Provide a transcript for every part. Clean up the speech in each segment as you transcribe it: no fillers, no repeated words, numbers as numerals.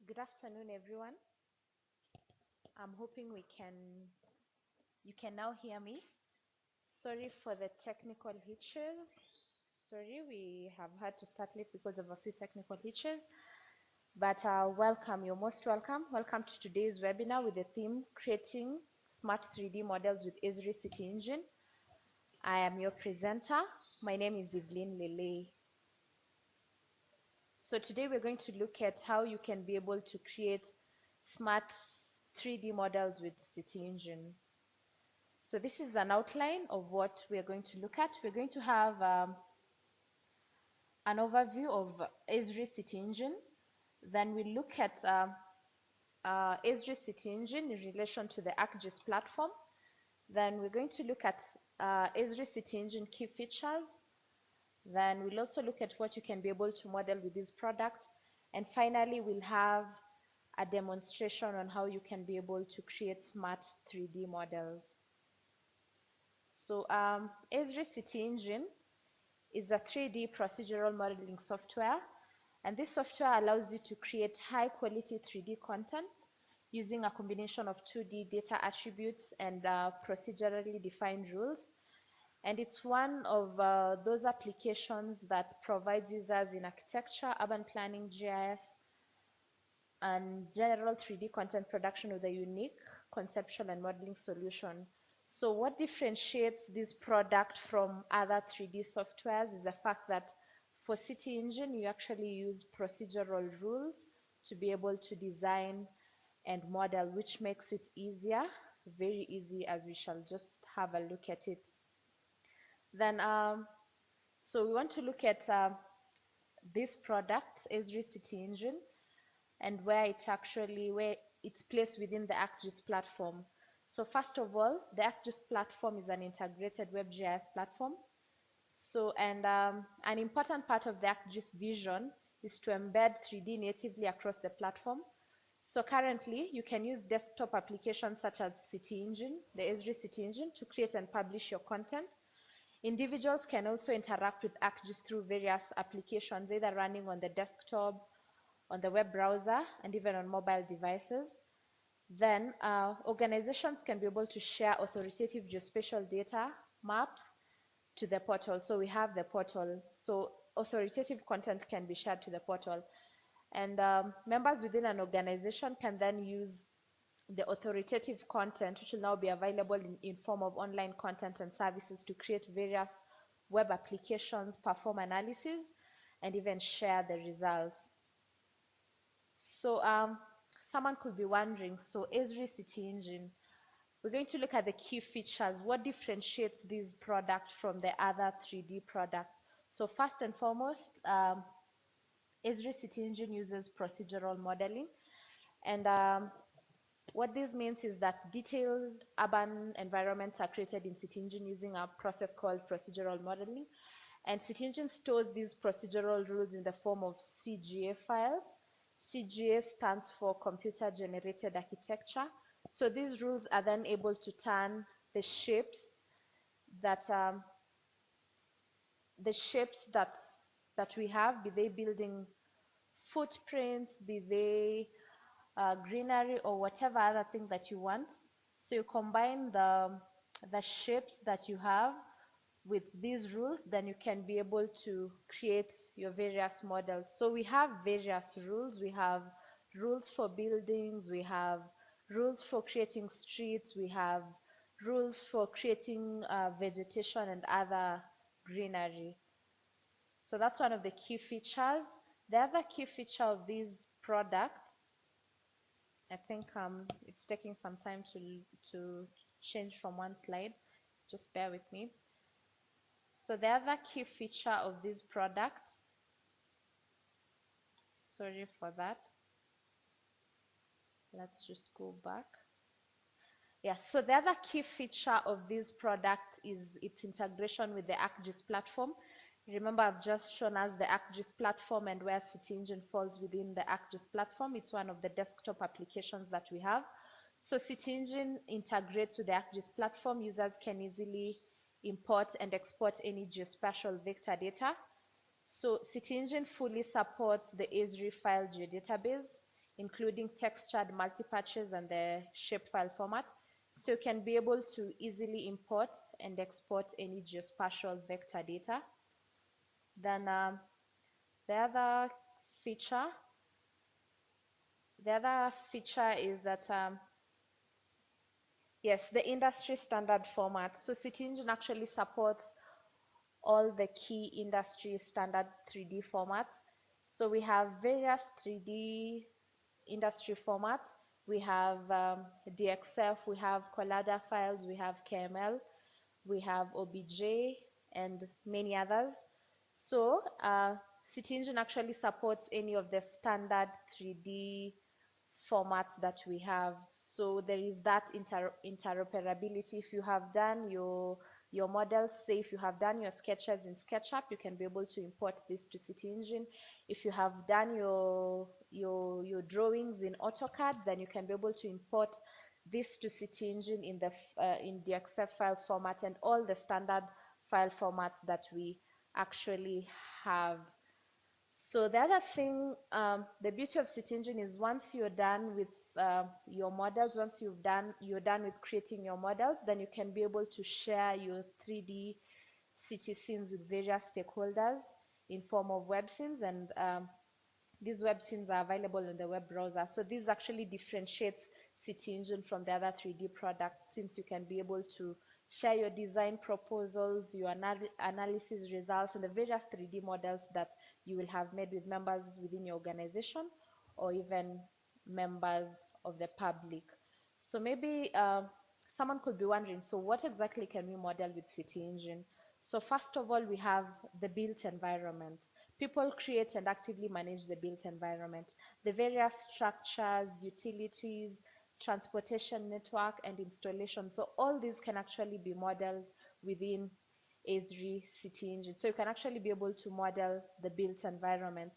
Good afternoon, everyone. I'm hoping you can now hear me. Sorry for the technical hitches. Sorry, we have had to start late because of a few technical hitches. But welcome, you're most welcome. Welcome to today's webinar with the theme Creating Smart 3D Models with Esri City Engine. I am your presenter. My name is Evelyn Lele. So today we're going to look at how you can be able to create smart 3D models with City Engine. So this is an outline of what we are going to look at. We're going to have an overview of Esri City Engine. Then we look at Esri City Engine in relation to the ArcGIS platform. Then we're going to look at Esri City Engine key features. Then we'll also look at what you can be able to model with this product. And finally, we'll have a demonstration on how you can be able to create smart 3D models. So Esri City Engine is a 3D procedural modeling software. And this software allows you to create high quality 3D content using a combination of 2D data attributes and procedurally defined rules. And it's one of those applications that provides users in architecture, urban planning, GIS, and general 3D content production with a unique conceptual and modeling solution. So what differentiates this product from other 3D softwares is the fact that for City Engine, you actually use procedural rules to be able to design and model, which makes it easier, very easy, as we shall just have a look at it. Then, so we want to look at this product, Esri City Engine, and where it's placed within the ArcGIS platform. So first of all, the ArcGIS platform is an integrated WebGIS platform. So, and an important part of the ArcGIS vision is to embed 3D natively across the platform. So currently, you can use desktop applications such as City Engine, the Esri City Engine, to create and publish your content. Individuals can also interact with ArcGIS through various applications, either running on the desktop, on the web browser, and even on mobile devices. Then organizations can be able to share authoritative geospatial data maps to the portal. So we have the portal. So authoritative content can be shared to the portal. And members within an organization can then use the authoritative content, which will now be available in form of online content and services, to create various web applications, perform analysis, and even share the results. So someone could be wondering, so Esri City Engine, we're going to look at the key features. What differentiates this product from the other 3D product? So first and foremost, Esri City Engine uses procedural modeling. And what this means is that detailed urban environments are created in City Engine using a process called procedural modeling. And City Engine stores these procedural rules in the form of CGA files. CGA stands for Computer Generated Architecture. So these rules are then able to turn the shapes that we have, be they building footprints, be they greenery, or whatever other thing that you want. So you combine the shapes that you have with these rules, then you can be able to create your various models. So we have various rules. We have rules for buildings, we have rules for creating streets, we have rules for creating vegetation and other greenery. So that's one of the key features. The other key feature of this product, I think it's taking some time to change from one slide. Just bear with me. So the other key feature of these products, sorry for that. Let's just go back. Yeah, so the other key feature of this product is its integration with the ArcGIS platform. Remember, I've just shown us the ArcGIS platform and where City Engine falls within the ArcGIS platform. It's one of the desktop applications that we have. So City Engine integrates with the ArcGIS platform. Users can easily import and export any geospatial vector data. So City Engine fully supports the Esri file geodatabase. including textured, multi-patches, and the shapefile format. So you can be able to easily import and export any geospatial vector data. Then the other feature is that yes, the industry standard format. So City Engine actually supports all the key industry standard 3D formats. So we have various 3D industry formats. We have DXF, we have Collada files, we have KML, we have OBJ, and many others. So City Engine actually supports any of the standard 3D formats that we have. So there is that interoperability. If you have done your models, say if you have done your sketches in SketchUp, you can be able to import this to City Engine. If you have done your drawings in AutoCAD, then you can be able to import this to City Engine in the XF file format and all the standard file formats that we actually have. So the other thing, the beauty of City Engine is once you're done with your models, once you're done with creating your models, then you can be able to share your 3D city scenes with various stakeholders in form of web scenes, and these web scenes are available in the web browser. So this actually differentiates City Engine from the other 3D products, since you can be able to share your design proposals, your analysis results, and the various 3D models that you will have made with members within your organization or even members of the public. So maybe someone could be wondering, so what exactly can we model with City Engine? So first of all, we have the built environment. People create and actively manage the built environment. The various structures, utilities, transportation network, and installation. So all these can actually be modeled within Esri City Engine. So you can actually be able to model the built environment.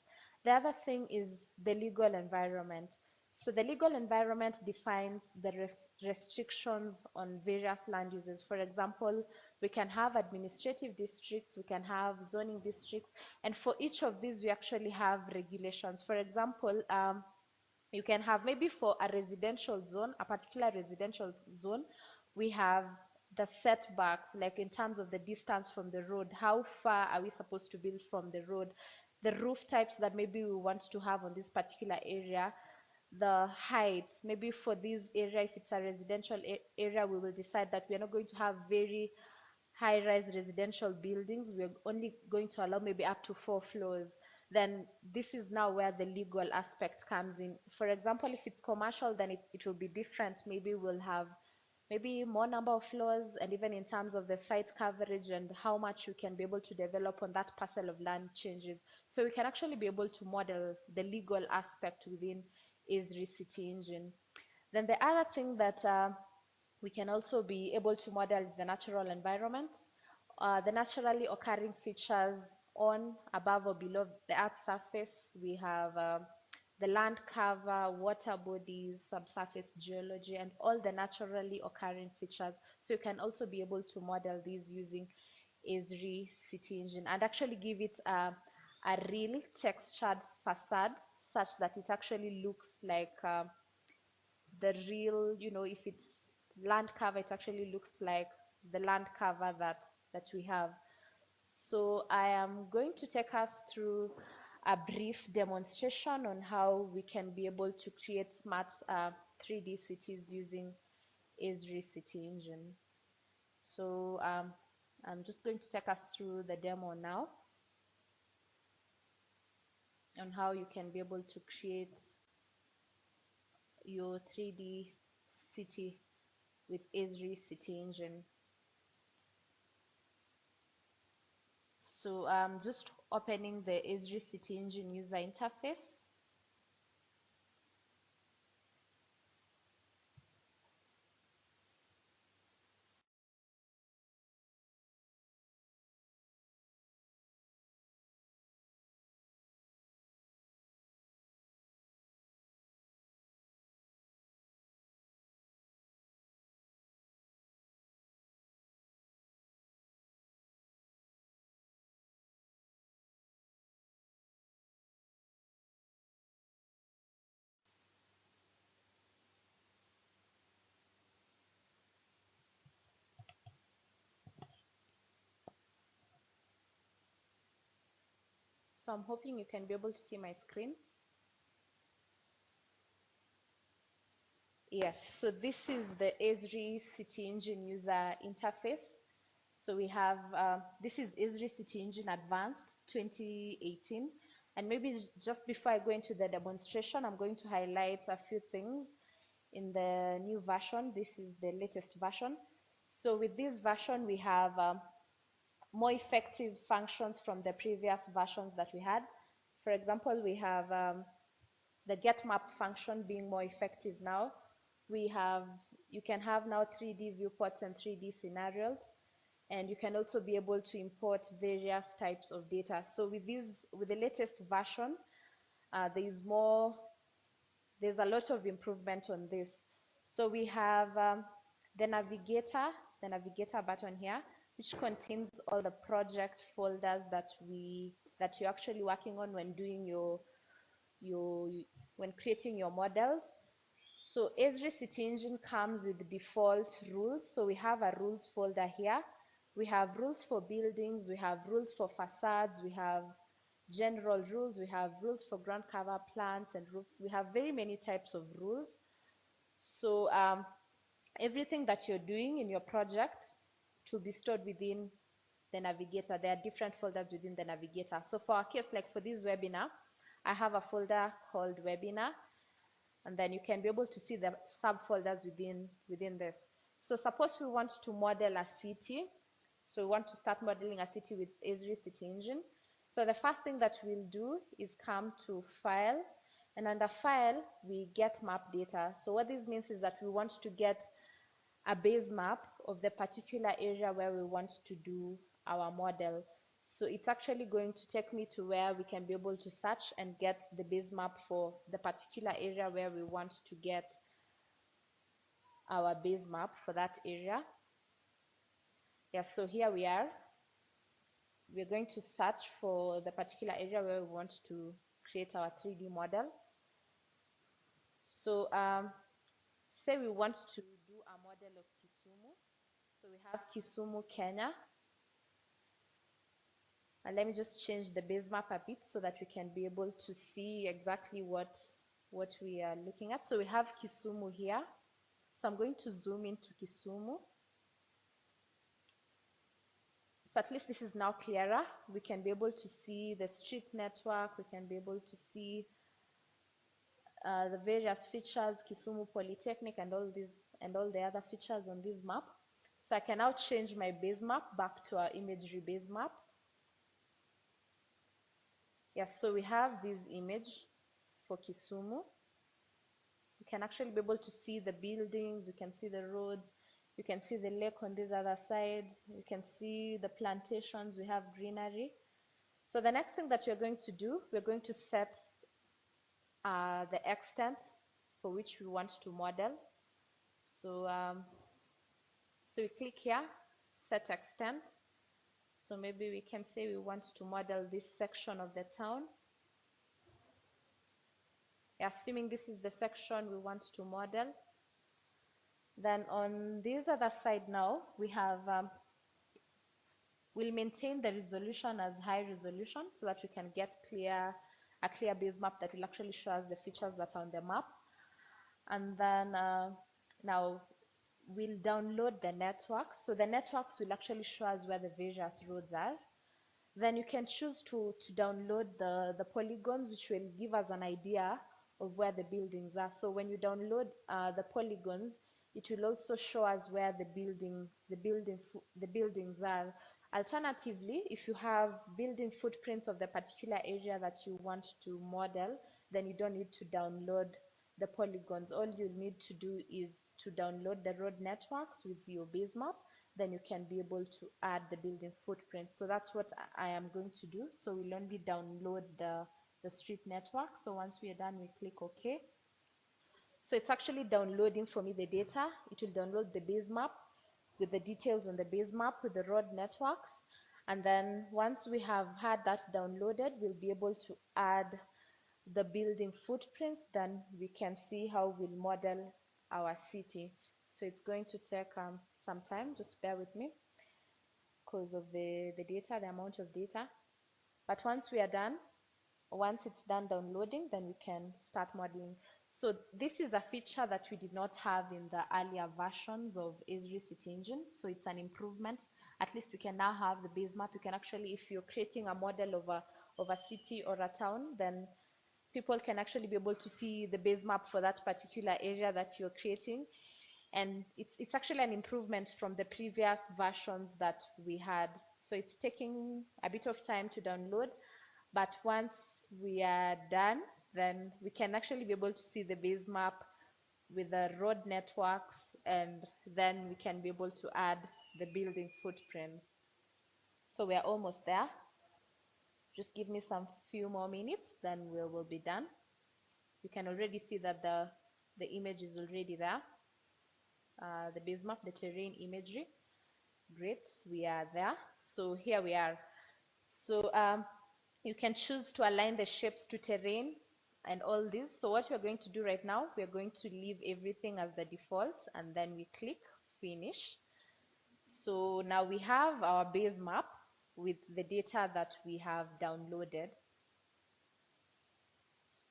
The other thing is the legal environment. So the legal environment defines the restrictions on various land uses. For example, we can have administrative districts, we can have zoning districts, and for each of these we actually have regulations. For example, you can have maybe for a residential zone, a particular residential zone, we have the setbacks, like in terms of the distance from the road, how far are we supposed to build from the road, the roof types that maybe we want to have on this particular area, the height, maybe for this area, if it's a residential area, we will decide that we are not going to have very high-rise residential buildings. We're only going to allow maybe up to 4 floors. Then this is now where the legal aspect comes in. For example, if it's commercial, then it will be different. Maybe we'll have maybe more number of floors, and even in terms of the site coverage and how much you can be able to develop on that parcel of land changes. So we can actually be able to model the legal aspect within Esri City Engine. Then the other thing that we can also be able to model the natural environment, the naturally occurring features on, above, or below the Earth's surface. We have the land cover, water bodies, subsurface geology, and all the naturally occurring features. So you can also be able to model these using Esri City Engine and actually give it a real textured facade, such that it actually looks like the real, if it's land cover, it actually looks like the land cover that we have. So I am going to take us through a brief demonstration on how we can be able to create smart 3D cities using Esri City Engine. So I'm just going to take us through the demo now on how you can be able to create your 3D city with Esri City Engine. So I'm just opening the Esri City Engine user interface. So I'm hoping you can be able to see my screen. Yes, so this is the Esri City Engine user interface. So we have, this is Esri City Engine Advanced 2018. And maybe just before I go into the demonstration, I'm going to highlight a few things in the new version. This is the latest version. So with this version, we have more effective functions from the previous versions that we had. For example, we have the get map function being more effective now. You can have now 3D viewports and 3D scenarios, and you can also be able to import various types of data. So with the latest version, there's a lot of improvement on this. So we have the navigator button here, which contains all the project folders that you're actually working on when doing when creating your models. So Esri City Engine comes with default rules. So we have a rules folder here. We have rules for buildings, we have rules for facades, we have general rules, we have rules for ground cover plants and roofs. We have very many types of rules. So everything that you're doing in your project to be stored within the navigator. There are different folders within the navigator. So for our case, like for this webinar, I have a folder called webinar, and then you can be able to see the subfolders within this. So suppose we want to model a city. So we want to start modeling a city with Esri City Engine. So the first thing that we'll do is come to File, and under File, we get map data. So what this means is that we want to get a base map of the particular area where we want to do our model. So it's actually going to take me to where we can be able to search and get the base map for the particular area where we want to get our base map for that area. Yeah, so here we are. We're going to search for the particular area where we want to create our 3D model. So say we want to do a model of Kisumu. So we have Kisumu, Kenya. And let me just change the base map a bit so that we can be able to see exactly what we are looking at. So we have Kisumu here. So I'm going to zoom into Kisumu. So at least this is now clearer. We can be able to see the street network. We can be able to see the various features, Kisumu Polytechnic and all the other features on this map. So I can now change my base map back to our imagery base map. Yes, so we have this image for Kisumu. You can actually be able to see the buildings, you can see the roads, you can see the lake on this other side, you can see the plantations, we have greenery. So the next thing that we're going to do, we're going to set the extent for which we want to model. So, so we click here, set extent. So maybe we can say we want to model this section of the town. Assuming this is the section we want to model. Then on this other side now, we have, we'll maintain the resolution as high resolution so that we can get a clear base map that will actually show us the features that are on the map. And then now we'll download the networks. So the networks will actually show us where the various roads are. Then you can choose to download the polygons, which will give us an idea of where the buildings are. So when you download the polygons, it will also show us where the buildings are. Alternatively, if you have building footprints of the particular area that you want to model, then you don't need to download the polygons. All you need to do is to download the road networks with your base map. Then you can be able to add the building footprints. So that's what I am going to do. So we'll only download the street network. So once we are done, we click OK. So it's actually downloading for me the data. It will download the base map with the details on the base map with the road networks. And then once we have had that downloaded, we'll be able to add the building footprints. Then we can see how we'll model our city. So it's going to take some time. Just bear with me because of the data, the amount of data. But once we are done, Once it's done downloading, then we can start modeling. So this is a feature that we did not have in the earlier versions of Esri City Engine. So it's an improvement. At least we can now have the base map. You can actually, if you're creating a model of a city or a town, then people can actually be able to see the base map for that particular area that you're creating. And it's actually an improvement from the previous versions that we had. So it's taking a bit of time to download, but once we are done, then we can actually be able to see the base map with the road networks, and then we can be able to add the building footprints. So we are almost there. Just give me some few more minutes, then we will be done. You can already see that the image is already there. The base map, the terrain imagery. Great, we are there. So here we are. So you can choose to align the shapes to terrain and all this. So what we're going to do right now, we're going to leave everything as the default, and then we click finish. So now we have our base map with the data that we have downloaded.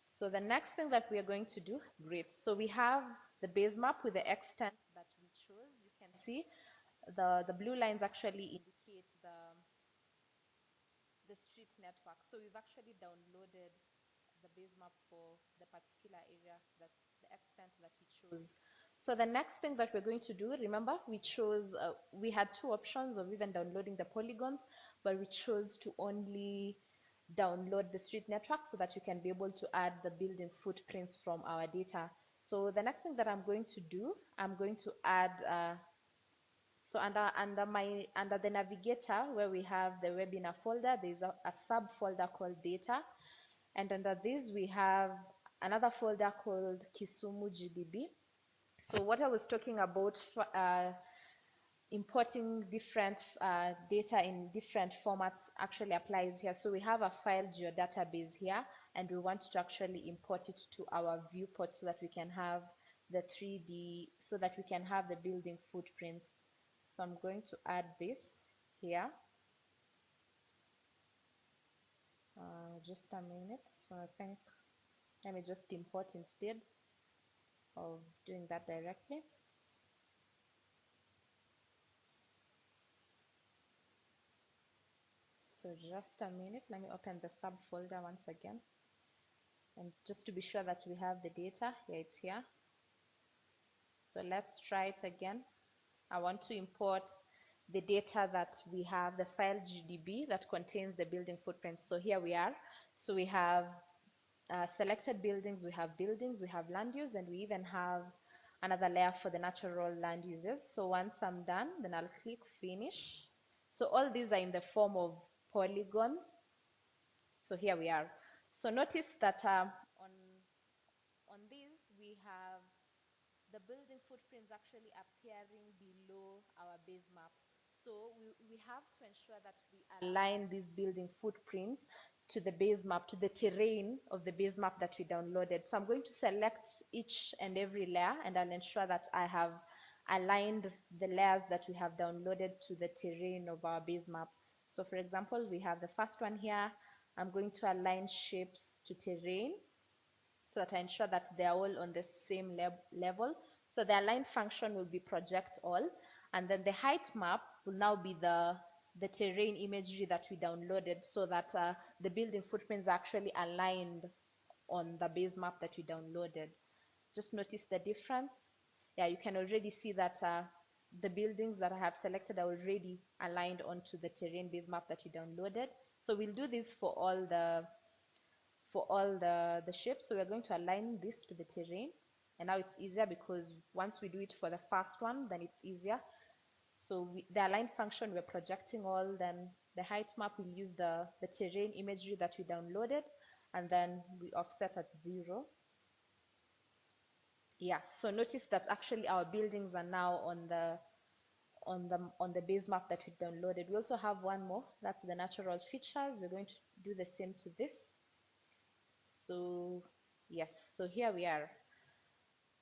So the next thing that we are going to do, great. So we have the base map with the extent that we chose. You can see the blue lines actually indicate the street network. So we've actually downloaded the base map for the particular area, that the extent that we chose. So the next thing that we're going to do, remember we chose, we had two options of even downloading the polygons, but we chose to only download the street network so that you can be able to add the building footprints from our data. So the next thing that I'm going to do, I'm going to add so under the navigator, where we have the webinar folder, there's a subfolder called data, and under this we have another folder called Kisumu GDB. So what I was talking about, importing different data in different formats actually applies here. So we have a file geodatabase here, and we want to actually import it to our viewport so that we can have the 3D, so that we can have the building footprints. So I'm going to add this here. Just a minute. So I think, let me just import instead of doing that directly. So just a minute, let me open the subfolder once again. And just to be sure that we have the data, yeah, it's here. So let's try it again. I want to import the data that we have, the file GDB that contains the building footprints. So here we are. So we have selected buildings, we have land use, and we even have another layer for the natural land uses. So once I'm done, then I'll click finish. So all these are in the form of polygons. So here we are. So notice that on these we have the building footprints actually appearing below our base map. So we have to ensure that we align these building footprints to the base map, to the terrain of the base map that we downloaded. So I'm going to select each and every layer, and I'll ensure that I have aligned the layers that we have downloaded to the terrain of our base map. So for example, we have the first one here. I'm going to align shapes to terrain so that I ensure that they are all on the same level. So the align function will be project all, and then the height map will now be the terrain imagery that we downloaded, so that the building footprints are actually aligned on the base map that we downloaded. Just notice the difference. Yeah, you can already see that the buildings that I have selected are already aligned onto the terrain base map that we downloaded. So we'll do this for all the shapes. So we're going to align this to the terrain, and now it's easier because once we do it for the first one, then it's easier. So the align function, we're projecting all, then the height map, will use the terrain imagery that we downloaded, and then we offset at 0. Yeah, so notice that actually our buildings are now on the base map that we downloaded. We also have one more, that's the natural features. We're going to do the same to this. So yes, so here we are.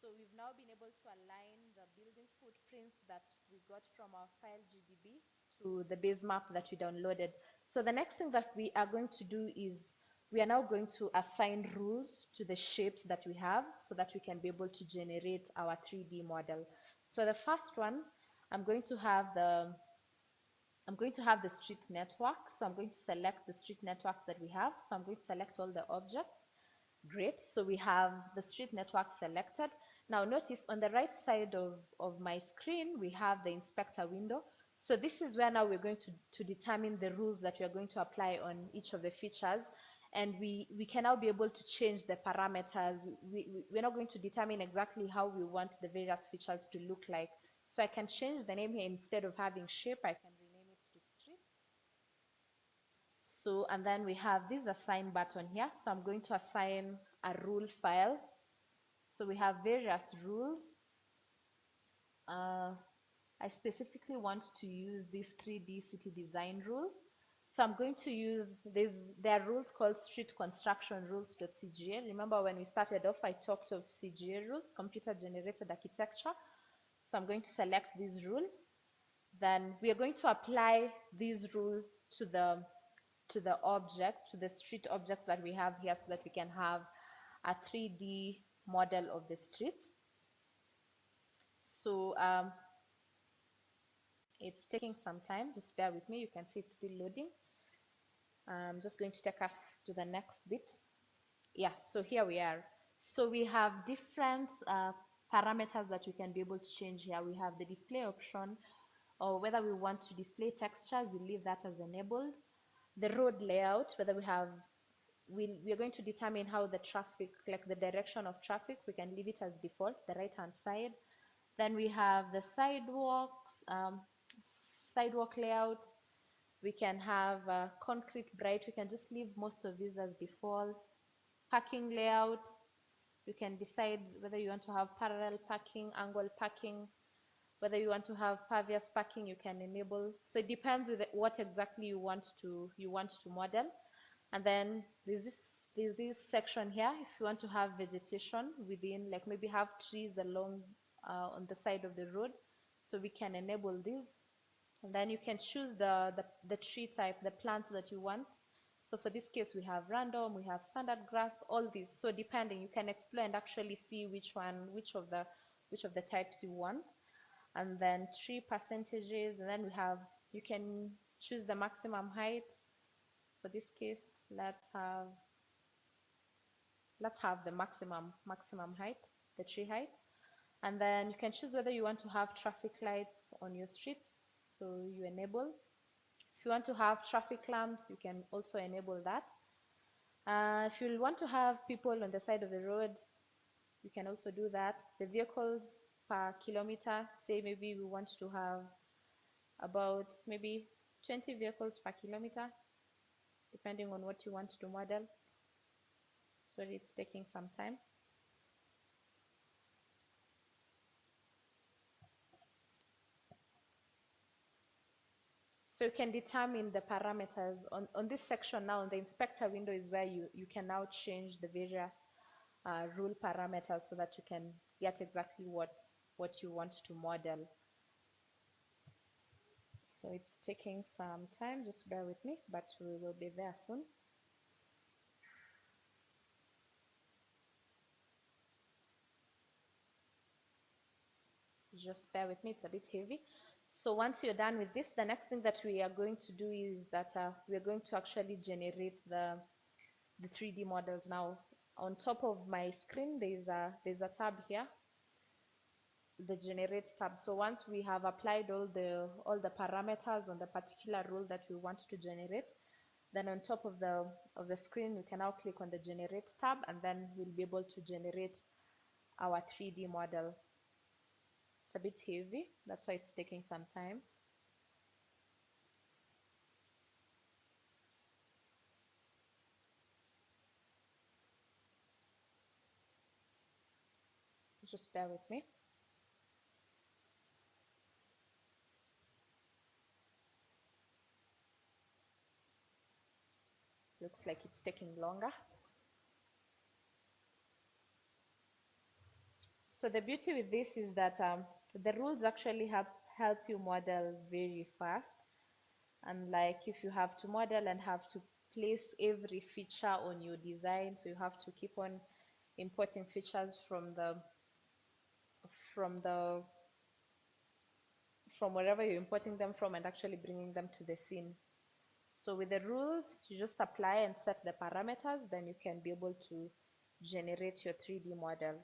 So we've now been able to align the building footprints that we got from our file GDB to the base map that we downloaded. So the next thing that we are going to do is we are now going to assign rules to the shapes that we have so that we can be able to generate our 3D model. So the first one, I'm going to have the street network. So I'm going to select the street network that we have. So I'm going to select all the objects. Great. So we have the street network selected. Now notice on the right side of my screen, we have the inspector window. So this is where now we're going to determine the rules that we are going to apply on each of the features. And we can now be able to change the parameters. We're not going to determine exactly how we want the various features to look like. So I can change the name here. Instead of having shape, I can rename it to street. So, and then we have this assign button here. So I'm going to assign a rule file. So we have various rules. I specifically want to use these 3D city design rules. So I'm going to use this. There are rules called street construction rules.cga. Remember when we started off, I talked of CGA rules, computer generated architecture. So I'm going to select this rule. Then we are going to apply these rules to the objects, to the street objects that we have here, so that we can have a 3D model of the street. So it's taking some time, just bear with me. You can see it's still loading. I'm just going to take us to the next bit. Yeah, so here we are. So we have different parameters that we can be able to change here. We have the display option, or whether we want to display textures, we leave that as enabled. The road layout, whether we are going to determine how the traffic, like the direction of traffic, we can leave it as default, the right hand side. Then we have the sidewalks, sidewalk layout. We can have concrete bright. We can just leave most of these as default. Parking layout. You can decide whether you want to have parallel parking, angle parking, whether you want to have pervious parking. You can enable. So it depends with what exactly you want to model. And then there's this section here. If you want to have vegetation within, like maybe have trees along on the side of the road, so we can enable this. And then you can choose the tree type, the plants that you want. So for this case, we have random, we have standard grass, all these. So depending, you can explore and actually see which of the types you want. And then tree percentages, and then you can choose the maximum height. For this case, let's have the maximum height, the tree height. And then you can choose whether you want to have traffic lights on your streets, so you enable. If you want to have traffic lamps, you can also enable that. If you want to have people on the side of the road, you can also do that. The vehicles per kilometer, say maybe we want to have about maybe 20 vehicles per kilometer, depending on what you want to model. Sorry, it's taking some time. So you can determine the parameters on this section. Now on the inspector window is where you can now change the various rule parameters so that you can get exactly what you want to model. So it's taking some time, just bear with me, but we will be there soon. Just bear with me, it's a bit heavy. So once you're done with this, the next thing that we are going to do is that we are going to actually generate the 3D models. Now on top of my screen, there's a tab here, the generate tab. So once we have applied all the parameters on the particular rule that we want to generate, then on top of the screen, we can now click on the generate tab, and then we'll be able to generate our 3D model. It's a bit heavy, that's why it's taking some time. Just bear with me. Looks like it's taking longer. So the beauty with this is that the rules actually help you model very fast. And like if you have to model and have to place every feature on your design, so you have to keep on importing features from from the from wherever you're importing them from and actually bringing them to the scene. So with the rules, you just apply and set the parameters, then you can be able to generate your 3D model.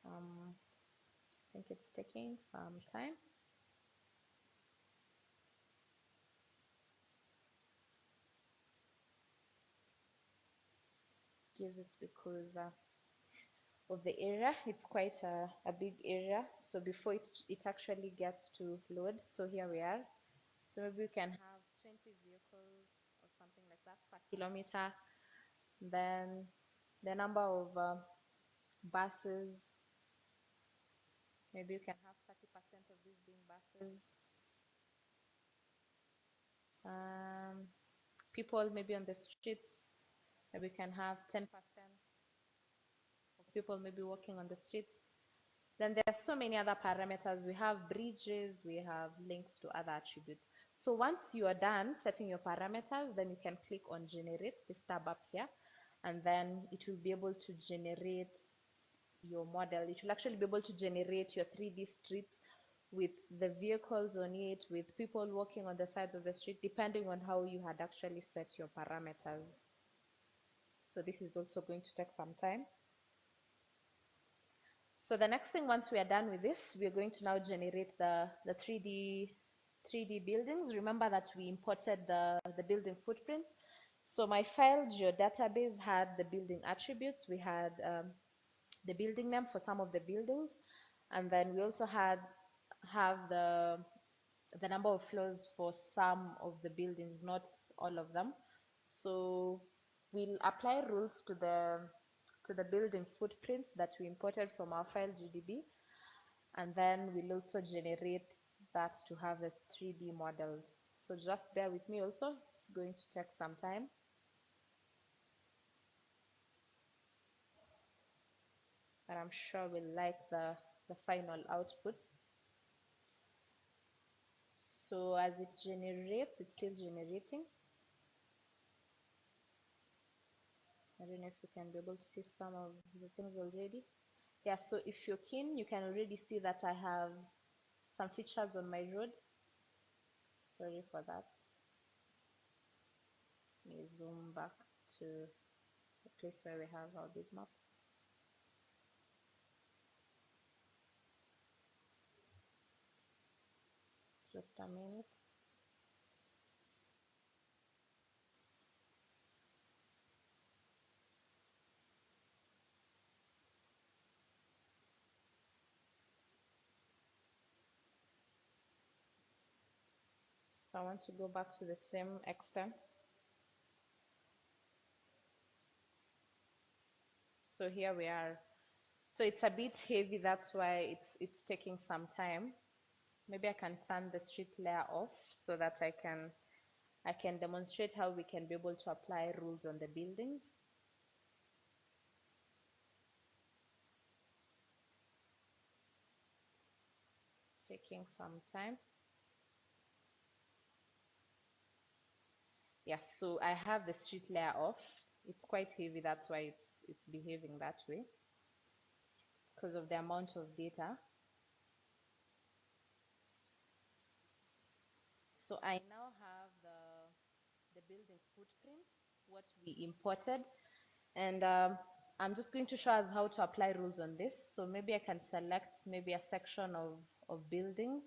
I think it's taking some time. Guess it's because of the area. It's quite a big area, so before it actually gets to load. So here we are. So maybe we can have 20 vehicles or something like that per kilometer. Then the number of buses, maybe you can have 30% of these being buses. People maybe on the streets, maybe you can have 10% of people maybe walking on the streets. Then there are so many other parameters. We have bridges, we have links to other attributes. So once you are done setting your parameters, then you can click on generate, this tab up here, and then it will be able to generate your model. It will actually be able to generate your 3D streets with the vehicles on it, with people walking on the sides of the street, depending on how you had actually set your parameters. So this is also going to take some time. So the next thing, once we are done with this, we are going to now generate the 3D buildings. Remember that we imported the building footprints. So my file geodatabase had the building attributes. We had the building name for some of the buildings, and then we also have the number of floors for some of the buildings, not all of them. So we'll apply rules to the building footprints that we imported from our file GDB, and then we'll also generate that to have the 3D models. So just bear with me also, it's going to take some time. But I'm sure we'll like the final output. So as it generates, it's still generating. I don't know if you can be able to see some of the things already. Yeah, so if you're keen, you can already see that I have some features on my road. Sorry for that. Let me zoom back to the place where we have our base map. Just a minute. So I want to go back to the same extent. So here we are. So it's a bit heavy, that's why it's taking some time. Maybe I can turn the street layer off so that I can demonstrate how we can be able to apply rules on the buildings. Taking some time. Yeah, so I have the street layer off. It's quite heavy, that's why it's behaving that way, because of the amount of data. So I now have the building footprint, what we imported, and I'm just going to show us how to apply rules on this. So maybe I can select maybe a section of buildings.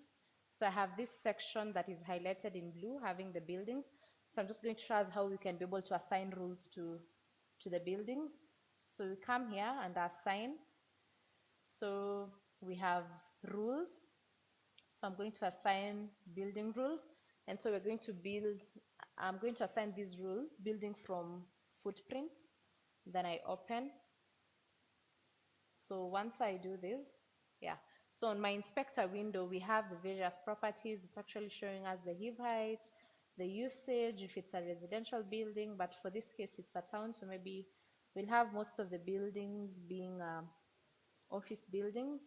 So I have this section that is highlighted in blue, having the buildings. So I'm just going to show us how we can be able to assign rules to the buildings. So we come here and assign. So we have rules. So I'm going to assign building rules. And so we're going to I'm going to assign this rule, building from footprint. Then I open. So once I do this, yeah. So on my inspector window, we have the various properties. It's actually showing us the heave height, the usage, if it's a residential building, but for this case, it's a town. So maybe we'll have most of the buildings being office buildings.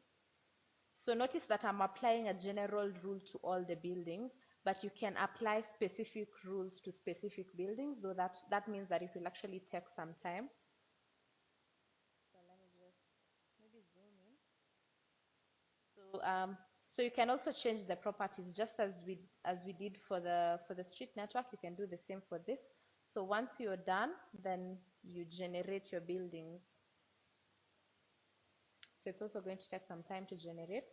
So notice that I'm applying a general rule to all the buildings, but you can apply specific rules to specific buildings, though that means that it will actually take some time. So let me just maybe zoom in. So you can also change the properties just as we did for the street network. You can do the same for this. So once you're done, then you generate your buildings. So it's also going to take some time to generate,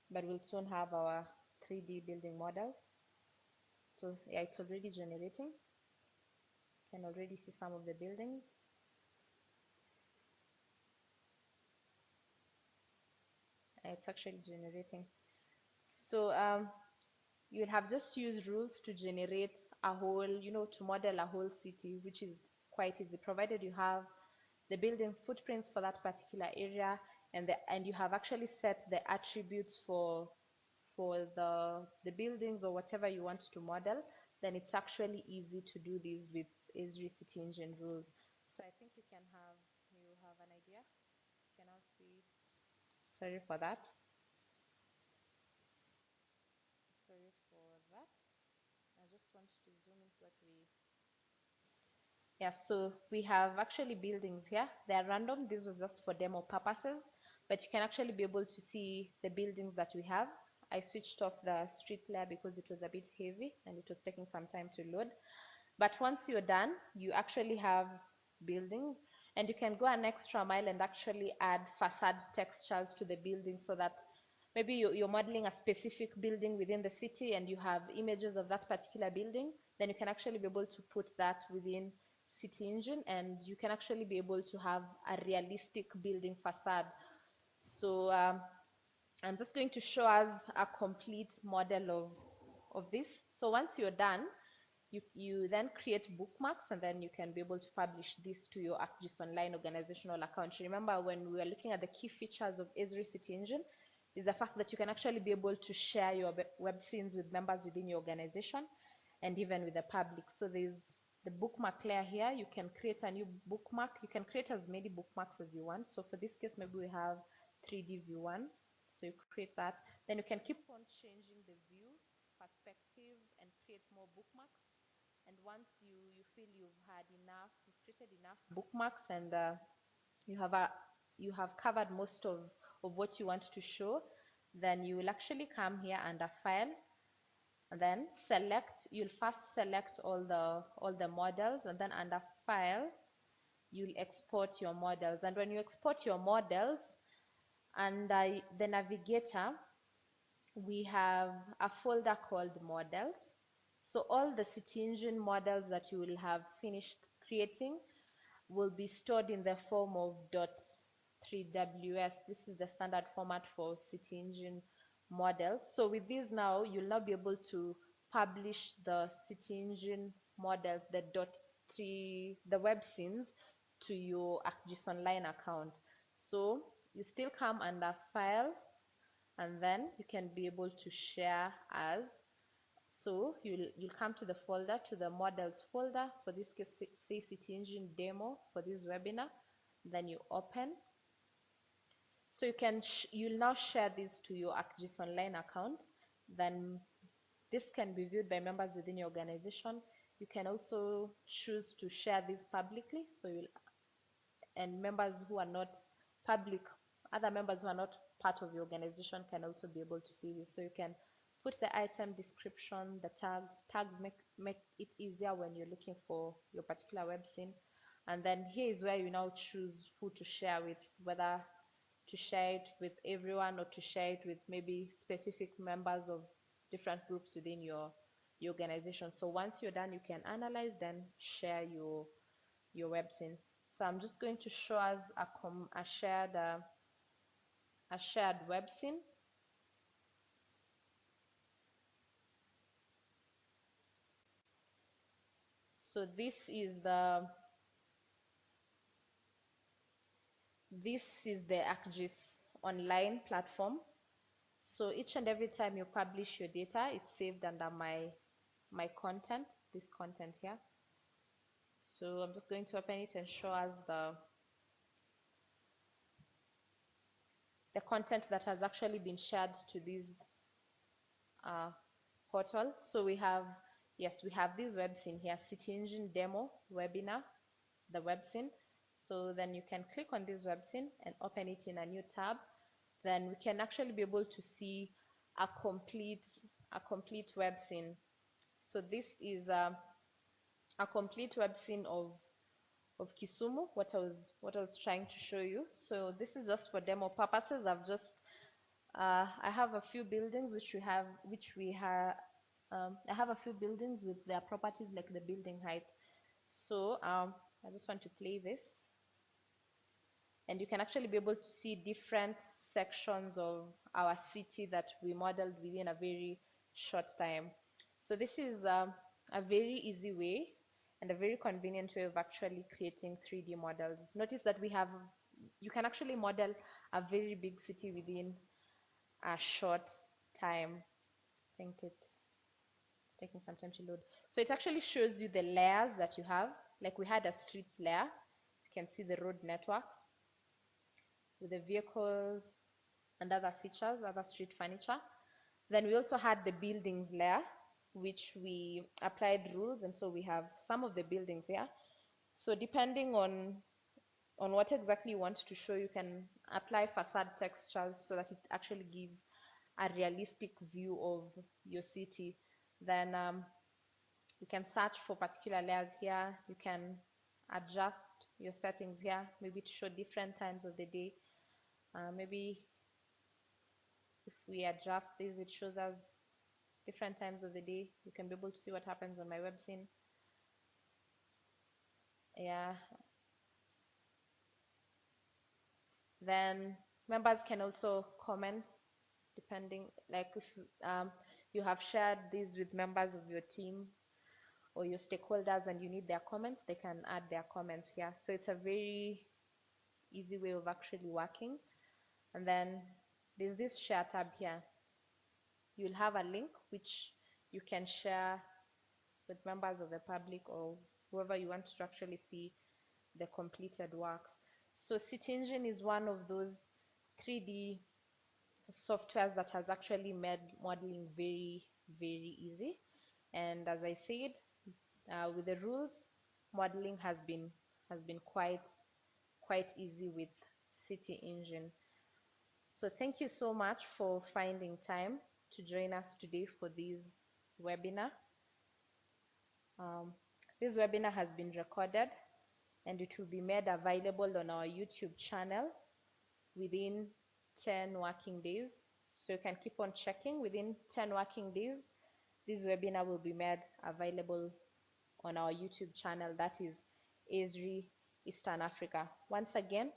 but we'll soon have our 3D building models. So yeah, it's already generating. You can already see some of the buildings. It's actually generating. So you'll have just used rules to generate a whole, to model a whole city, which is quite easy, provided you have the building footprints for that particular area, and you have actually set the attributes for the buildings or whatever you want to model. Then it's actually easy to do this with Esri City Engine rules. So I think you have an idea. You can now see. Sorry for that. Sorry for that. I just want to zoom in so that so we have actually buildings here. They are random. This was just for demo purposes, but you can actually be able to see the buildings that we have. I switched off the street layer because it was a bit heavy and it was taking some time to load. But once you're done, you actually have buildings, and you can go an extra mile and actually add facade textures to the building, so that maybe you're modeling a specific building within the city and you have images of that particular building. Then you can actually be able to put that within City Engine, and you can actually be able to have a realistic building facade. So I'm just going to show us a complete model of this. So once you're done, you then create bookmarks, and then you can be able to publish this to your Actus Online organizational account. Remember, when we were looking at the key features of Esri City Engine, is the fact that you can actually be able to share your web scenes with members within your organization and even with the public. So there's the bookmark layer here. You can create a new bookmark. You can create as many bookmarks as you want. So for this case, maybe we have 3D view 1. So you create that. Then you can keep on changing the view, perspective, and create more bookmarks. And once you feel you've created enough bookmarks, and you have covered most of what you want to show, then you will actually come here under File, and then you'll first select all the models, and then under File, you'll export your models. And when you export your models, under the navigator, we have a folder called Models. So all the City Engine models that you will have finished creating will be stored in the form of .3ws. This is the standard format for City Engine models. So with these now, you'll now be able to publish the City Engine models, the web scenes, to your Actus Online account. So you still come under File, and then you can be able to share as. So you'll come to the folder, to the models folder. For this case, say City Engine demo for this webinar. Then you open. So you'll now share this to your Actus Online account. Then this can be viewed by members within your organization. You can also choose to share this publicly. And members who are not public, other members who are not part of your organization can also be able to see this. So you can put the item description, the tags. Tags make it easier when you're looking for your particular web scene. And then here is where you now choose who to share with, whether to share it with everyone or to share it with maybe specific members of different groups within your organization. So once you're done, you can analyze, then share your web scene. So I'm just going to show us a shared web scene. So this is the Actus Online platform. So each and every time you publish your data, it's saved under my content, this content here. So I'm just going to open it and show us the content that has actually been shared to this portal. So we have, yes, we have this web scene here, City Engine demo webinar, the web scene. So then you can click on this web scene and open it in a new tab. Then we can actually be able to see a complete web scene. So this is a complete web scene of Kisumu, what I was trying to show you. So this is just for demo purposes. I have a few buildings I have a few buildings with their properties like the building height. So I just want to play this, and you can actually be able to see different sections of our city that we modeled within a very short time. So this is a very easy way and a very convenient way of actually creating 3D models. Notice that you can actually model a very big city within a short time. I think it's taking some time to load. So it actually shows you the layers that you have. Like we had a streets layer. You can see the road networks with the vehicles and other features, other street furniture. Then we also had the buildings layer, which we applied rules, and so we have some of the buildings here. So depending on what exactly you want to show, you can apply facade textures so that it actually gives a realistic view of your city. Then you can search for particular layers here. You can adjust your settings here, maybe to show different times of the day. Maybe if we adjust this, it shows us different times of the day. You can be able to see what happens on my web scene. Yeah. Then members can also comment depending, like if you have shared this with members of your team or your stakeholders and you need their comments, they can add their comments here. So it's a very easy way of actually working. And then there's this share tab here. You'll have a link which you can share with members of the public or whoever you want to actually see the completed works. So City Engine is one of those 3D softwares that has actually made modeling very, very easy. And as I said, with the rules, modeling has been quite easy with City Engine. So thank you so much for finding time to join us today for this webinar. This webinar has been recorded and it will be made available on our YouTube channel within 10 working days. So you can keep on checking. Within 10 working days, this webinar will be made available on our YouTube channel, that is Esri Eastern Africa. Once again,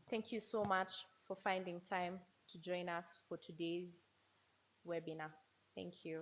thank you so much for finding time to join us for today's webinar. Thank you.